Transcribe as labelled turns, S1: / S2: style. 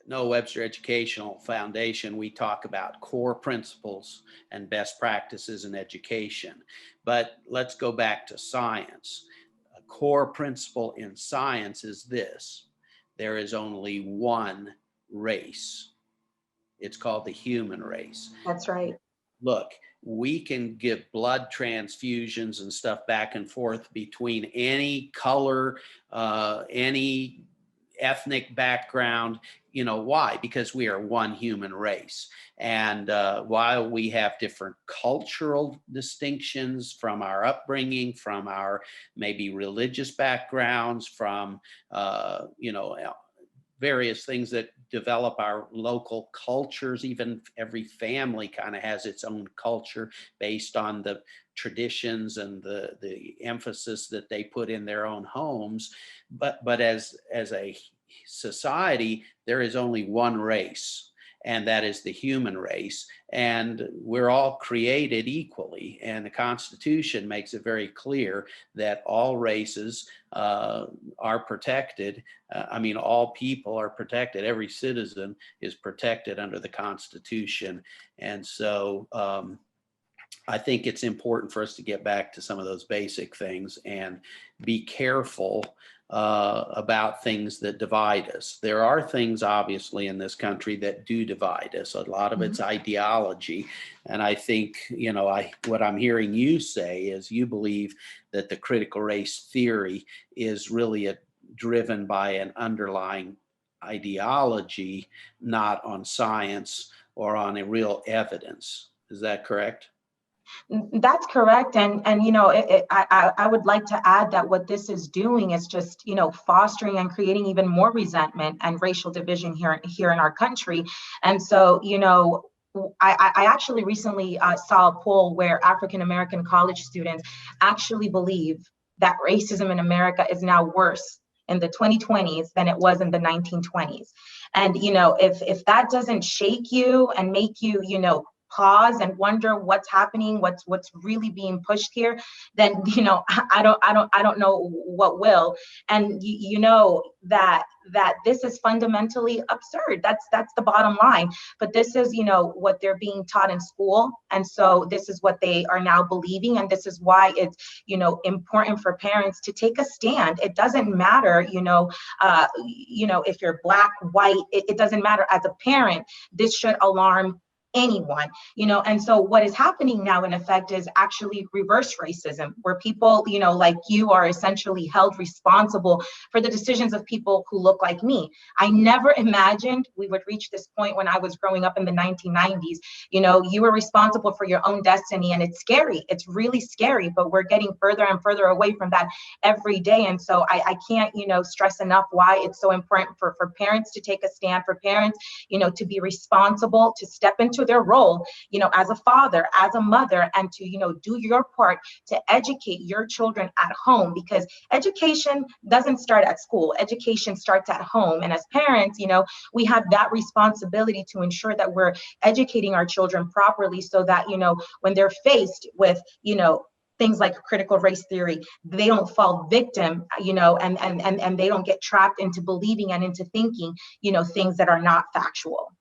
S1: Noah Webster Educational Foundation, we talk about core principles and best practices in education. But let's go back to science. A core principle in science is this: there is only one race. It's called the human race.
S2: That's right.
S1: Look, we can give blood transfusions and stuff back and forth between any color, any ethnic background. Why? Because we are one human race. And while we have different cultural distinctions from our upbringing, from our maybe religious backgrounds, from various things that develop our local cultures. Even every family kind of has its own culture based on the traditions and the emphasis that they put in their own homes. But as a society, there is only one race, and that is the human race. And we're all created equally. And the Constitution makes it very clear that all races are protected. All people are protected. Every citizen is protected under the Constitution. And so I think it's important for us to get back to some of those basic things and be careful about things that divide us. There are things, obviously, in this country that do divide us. A lot of it's ideology. And I think, what I'm hearing you say is you believe that the critical race theory is really driven by an underlying ideology, not on science or on a real evidence. Is that correct?
S2: That's correct. And I would like to add that what this is doing is just, fostering and creating even more resentment and racial division here in our country. And so, I actually recently saw a poll where African American college students actually believe that racism in America is now worse in the 2020s than it was in the 1920s. And, if that doesn't shake you and make you, pause and wonder what's happening, what's really being pushed here, then I don't know what will. And that this is fundamentally absurd. That's the bottom line. But this is what they're being taught in school, and so this is what they are now believing, and this is why it's important for parents to take a stand. It doesn't matter if you're black, white, it doesn't matter. As a parent, this should alarm anyone, and so what is happening now in effect is actually reverse racism, where people, like you, are essentially held responsible for the decisions of people who look like me. I never imagined we would reach this point when I was growing up in the 1990s. You were responsible for your own destiny, and it's scary. It's really scary, but we're getting further and further away from that every day. And so I can't, stress enough why it's so important for parents to take a stand, for parents, to be responsible, to step into their role, as a father, as a mother, and to, do your part to educate your children at home, because education doesn't start at school. Education starts at home. And as parents, we have that responsibility to ensure that we're educating our children properly, so that, when they're faced with, things like critical race theory, they don't fall victim, and they don't get trapped into believing and into thinking, things that are not factual.